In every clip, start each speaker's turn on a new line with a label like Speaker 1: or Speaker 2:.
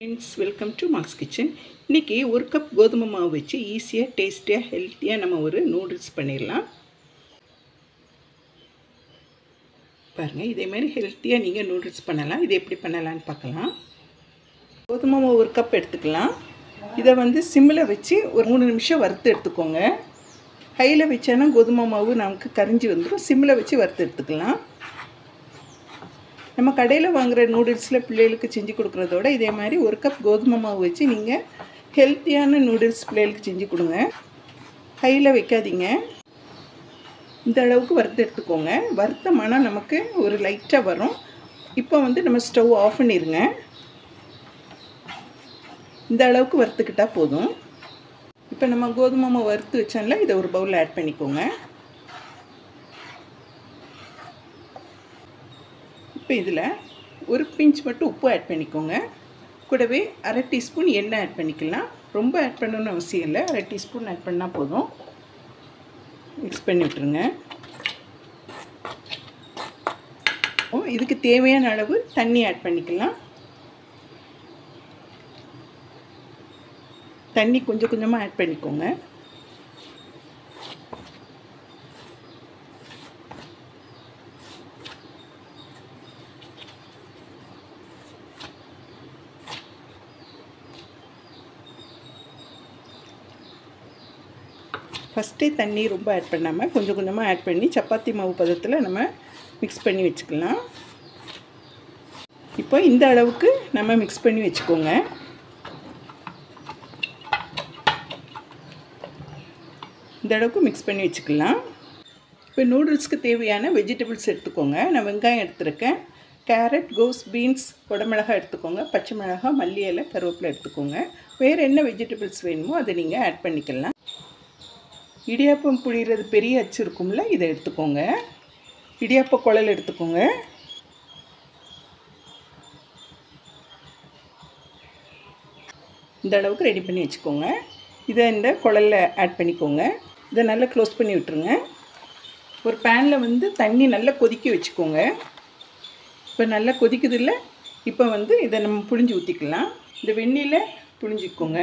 Speaker 1: Friends, welcome to Max's kitchen. இன்றைக்கி ஒரு cup கோதுமை மாவு வச்சு ஈஸியாக டேஸ்டியாக ஹெல்த்தியாக நம்ம ஒரு நூடுல்ஸ் பண்ணிடலாம். பாருங்கள், இதேமாதிரி ஹெல்த்தியாக நீங்கள் நூடுல்ஸ் பண்ணலாம். இது எப்படி பண்ணலான்னு பார்க்கலாம். கோதுமை மாவு ஒரு கப் எடுத்துக்கலாம். இதை சிம்மில் வச்சு ஒரு 3 நிமிஷம் வறுத்து எடுத்துக்கோங்க. ஹையில் வச்சானா கோதுமை மாவு நமக்கு கரிஞ்சி வந்துடும். சிம்மில் வச்சு வறுத்து எடுத்துக்கலாம். நம்ம கடையில் வாங்குகிற நூடுல்ஸில் பிள்ளைகளுக்கு செஞ்சு கொடுக்குறதோட இதே மாதிரி ஒரு கப் கோதுமை மாவு வச்சு நீங்கள் ஹெல்த்தியான நூடுல்ஸ் பிள்ளைகளுக்கு செஞ்சு கொடுங்க. ஹையில் வைக்காதீங்க. இந்த அளவுக்கு வறுத்து எடுத்துக்கோங்க. வறுத்த மணம் நமக்கு ஒரு லைட்டாக வரும். இப்போ நம்ம ஸ்டவ் ஆஃப் பண்ணிடுங்க. இந்த அளவுக்கு வறுத்துக்கிட்டால் போதும். இப்போ நம்ம கோதுமை மாவு வறுத்து வச்சோம்ல, இதை ஒரு பவுலில் ஆட் பண்ணிக்கோங்க. இப்போ இதில் ஒரு பிஞ்ச் மட்டும் உப்பு ஆட் பண்ணிக்கோங்க. கூடவே அரை டீஸ்பூன் எண்ணெய் ஆட் பண்ணிக்கலாம். ரொம்ப ஆட் பண்ணணும்னு அவசியம் இல்லை. அரை டீஸ்பூன் ஆட் பண்ணால் போதும். மிக்ஸ் பண்ணி விட்டுருங்க. இதுக்கு தேவையான அளவு தண்ணி ஆட் பண்ணிக்கலாம். தண்ணி கொஞ்சம் கொஞ்சமாக ஆட் பண்ணிக்கோங்க. ஃபஸ்ட்டே தண்ணி ரொம்ப ஆட் பண்ணாமல் கொஞ்சம் கொஞ்சமாக ஆட் பண்ணி சப்பாத்தி மாவு பதத்தில் நம்ம மிக்ஸ் பண்ணி வச்சுக்கலாம். இப்போ இந்த அளவுக்கு நம்ம மிக்ஸ் பண்ணி வச்சுக்கோங்க. இந்த அளவுக்கு மிக்ஸ் பண்ணி வச்சுக்கலாம். இப்போ நூடுல்ஸ்க்கு தேவையான வெஜிடபிள்ஸ் எடுத்துக்கோங்க. நான் வெங்காயம் எடுத்துருக்கேன். கேரட், கோஸ், பீன்ஸ், குடமிளகாய் எடுத்துக்கோங்க. பச்சை மிளகாய், மல்லி இலை, கருவேப்பிலை எடுத்துக்கோங்க. வேறு என்ன வெஜிடபிள்ஸ் வேணுமோ அதை நீங்கள் ஆட் பண்ணிக்கலாம். இடியாப்பம் புழிகிறது பெரிய அச்சு இருக்கும்ல, இதை எடுத்துக்கோங்க. இடியாப்ப குழல் எடுத்துக்கோங்க. இந்த அளவுக்கு ரெடி பண்ணி வச்சுக்கோங்க. இதை இந்த குழலில் ஆட் பண்ணிக்கோங்க. இதை நல்லா க்ளோஸ் பண்ணி விட்டுருங்க. ஒரு பேனில் தண்ணி நல்லா கொதிக்க வச்சுக்கோங்க. இப்போ நல்லா கொதிக்குதில்ல, இப்போ இதை நம்ம புழிஞ்சு ஊற்றிக்கலாம். இந்த வெந்நீரில் புழிஞ்சிக்கோங்க.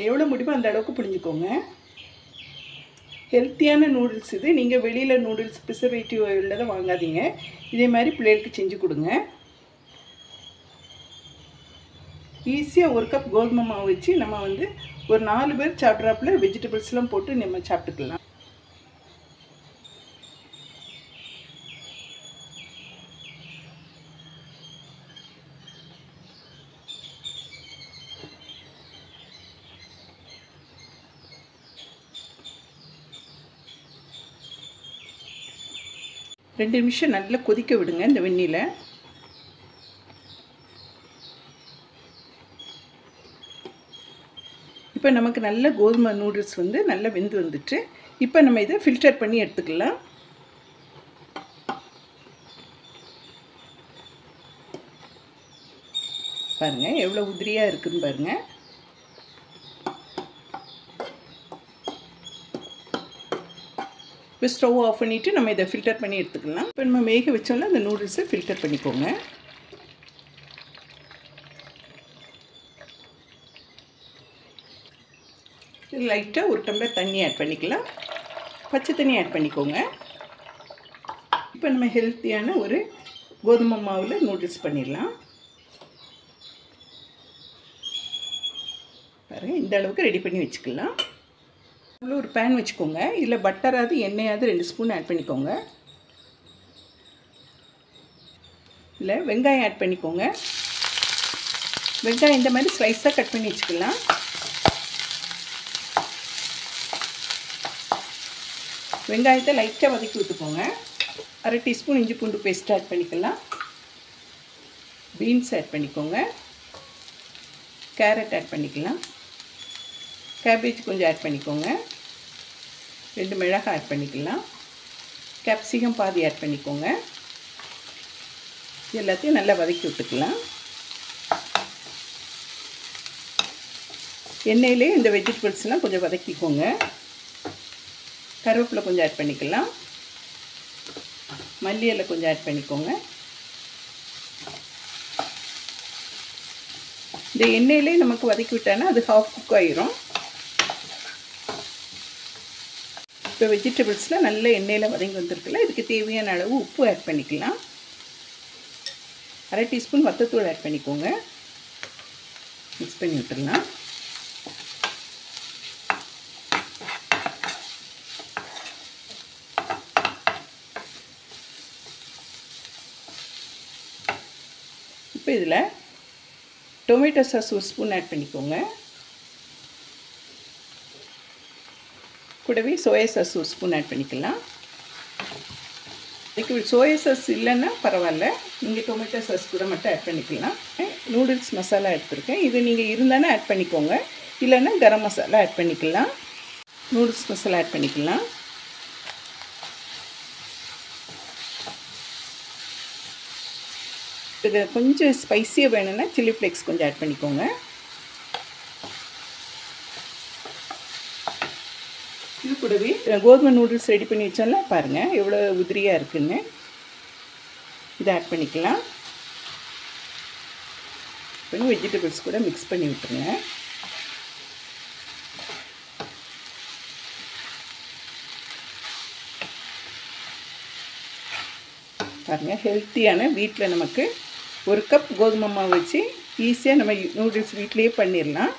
Speaker 1: எவ்வளோ முடியுமோ அந்த அளவுக்கு புழிஞ்சிக்கோங்க. ஹெல்த்தியான நூடுல்ஸ் இது. நீங்கள் வெளியில் நூடுல்ஸ் ப்ரிசர்வேட்டிவ் உள்ளதை வாங்காதீங்க. இதே மாதிரி பிள்ளைகளுக்கு செஞ்சு கொடுங்க. ஈஸியாக ஒரு கப் கோதுமை மாவு வச்சு நம்ம ஒரு 4 பேர் சாப்பிட்றாப்புல வெஜிடபிள்ஸ்லாம் போட்டு நம்ம சாப்பிட்டுக்கலாம். ரெண்டு நிமிஷம் நல்லா கொதிக்க விடுங்க இந்த வெந்நீரில். இப்போ நமக்கு நல்ல கோதுமை நூடுல்ஸ் நல்லா வெந்து வந்துட்டு, இப்போ நம்ம இதை ஃபில்டர் பண்ணி எடுத்துக்கலாம். பாருங்கள் எவ்வளோ உதிரியாக இருக்குதுன்னு பாருங்கள். இப்போ ஸ்டவ் ஆஃப் பண்ணிவிட்டு நம்ம இதை ஃபில்டர் பண்ணி எடுத்துக்கலாம். இப்போ நம்ம வேக வச்சோம்ல அந்த நூடுல்ஸை ஃபில்டர் பண்ணிக்கோங்க. லைட்டாக ஒரு டம்ளர் தண்ணி ஆட் பண்ணிக்கலாம். பச்சை தண்ணி ஆட் பண்ணிக்கோங்க. இப்போ நம்ம ஹெல்த்தியான ஒரு கோதுமை மாவில் நூடுல்ஸ் பண்ணிடலாம். பாருங்கள், இந்த அளவுக்கு ரெடி பண்ணி வச்சுக்கலாம். ஒரு பேன் வச்சுக்கோங்க. இதில் பட்டராது எண்ணெயாவது 2 ஸ்பூன் ஆட் பண்ணிக்கோங்க. இதில் வெங்காயம் ஆட் பண்ணிக்கோங்க. வெங்காயம் இந்த மாதிரி ஸ்லைஸாக கட் பண்ணி வச்சுக்கலாம். வெங்காயத்தை லைட்டாக வதக்கி விட்டுக்கோங்க. அரை டீஸ்பூன் இஞ்சி பூண்டு பேஸ்ட் ஆட் பண்ணிக்கலாம். பீன்ஸ் ஆட் பண்ணிக்கோங்க. கேரட் ஆட் பண்ணிக்கலாம். கேபேஜ் கொஞ்சம் ஆட் பண்ணிக்கோங்க. 2 மிளகாய் ஆட் பண்ணிக்கலாம். கேப்சிகம் பாதி ஆட் பண்ணிக்கோங்க. எல்லாத்தையும் நல்லா வதக்கி விட்டுக்கலாம். எண்ணெயிலே இந்த வெஜிடபிள்ஸ்லாம் கொஞ்சம் வதக்கிக்கோங்க. கருவேப்பிலை கொஞ்சம் ஆட் பண்ணிக்கலாம். மல்லி இலை கொஞ்சம் ஆட் பண்ணிக்கோங்க. இந்த எண்ணெயிலே நமக்கு வதக்கி விட்டானா அது ஹாஃப் குக் ஆயிரும். இப்போ வெஜிடபிள்ஸ்லாம் நல்ல எண்ணெயில் வதங்கி வந்திருக்குல்ல, இதுக்கு தேவையான அளவு உப்பு ஆட் பண்ணிக்கலாம். 1/2 டீஸ்பூன் வத்தத்தூள் ஆட் பண்ணிக்கோங்க. மிக்ஸ் பண்ணி விட்டுடலாம். இப்போ இதில் டொமேட்டோ சாஸ் 1 ஸ்பூன் ஆட் பண்ணிக்கோங்க. கூடவே சோயா சாஸ் 1 ஸ்பூன் ஆட் பண்ணிக்கலாம். இதுக்கு சோயா சாஸ் இல்லைன்னா பரவாயில்ல, நீங்கள் டொமேட்டோ சாஸ் கூட மட்டும் ஆட் பண்ணிக்கலாம். நூடுல்ஸ் மசாலா எடுத்துருக்கேன். இது நீங்கள் இருந்தானே ஆட் பண்ணிக்கோங்க, இல்லைன்னா கரம் மசாலா ஆட் பண்ணிக்கலாம். நூடுல்ஸ் மசாலா ஆட் பண்ணிக்கலாம். இது கொஞ்சம் ஸ்பைஸியாக வேணும்னா சில்லி ஃப்ளேக்ஸ் கொஞ்சம் ஆட் பண்ணிக்கோங்க. இது கூடவே கோதுமை நூடுல்ஸ் ரெடி பண்ணி வச்சோம்ல, பாருங்கள் எவ்வளோ உதிரியாக இருக்குன்னு. இதை ஆட் பண்ணிக்கலாம். இப்போ வெஜிடபிள்ஸ் கூட மிக்ஸ் பண்ணி விட்டுருங்க. பாருங்கள், ஹெல்த்தியான வீட்டில் நமக்கு 1 கப் கோதுமை மாவு வச்சு ஈஸியாக நம்ம நூடுல்ஸ் வீட்லேயே பண்ணிடலாம்.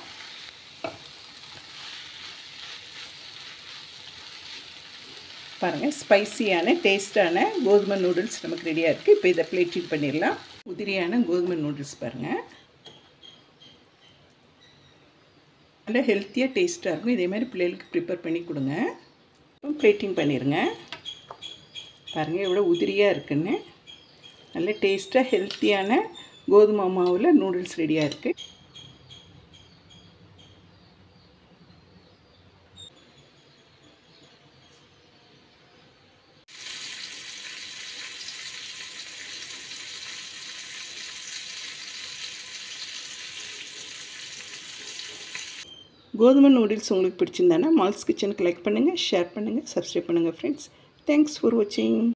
Speaker 1: பாருங்கள், ஸ்பைசியான டேஸ்ட்டான கோதுமை நூடுல்ஸ் நமக்கு ரெடியாக இருக்குது. இப்போ இதை பிளேட்டிங் பண்ணிடலாம். உதிரியான கோதுமை நூடுல்ஸ் பாருங்கள், நல்லா ஹெல்த்தியாக டேஸ்ட்டாக இருக்கும். இதே மாதிரி பிள்ளைகளுக்கு ப்ரிப்பேர் பண்ணி கொடுங்க. பிளேட்டிங் பண்ணிடுங்க. பாருங்கள் எவ்வளோ உதிரியாக இருக்குன்னு. நல்ல டேஸ்ட்டாக ஹெல்த்தியான கோதுமை மாவில் நூடுல்ஸ் ரெடியாக இருக்குது. கோதுமை நூடுல்ஸ் உங்களுக்கு பிடிச்சிருந்தானா மால்ஸ் கிச்சனுக்கு லைக் பண்ணுங்கள், ஷேர் பண்ணுங்கள், சப்ஸ்கிரைப் பண்ணுங்கள் ஃப்ரெண்ட்ஸ். தேங்க்ஸ் ஃபார் வாட்சிங்.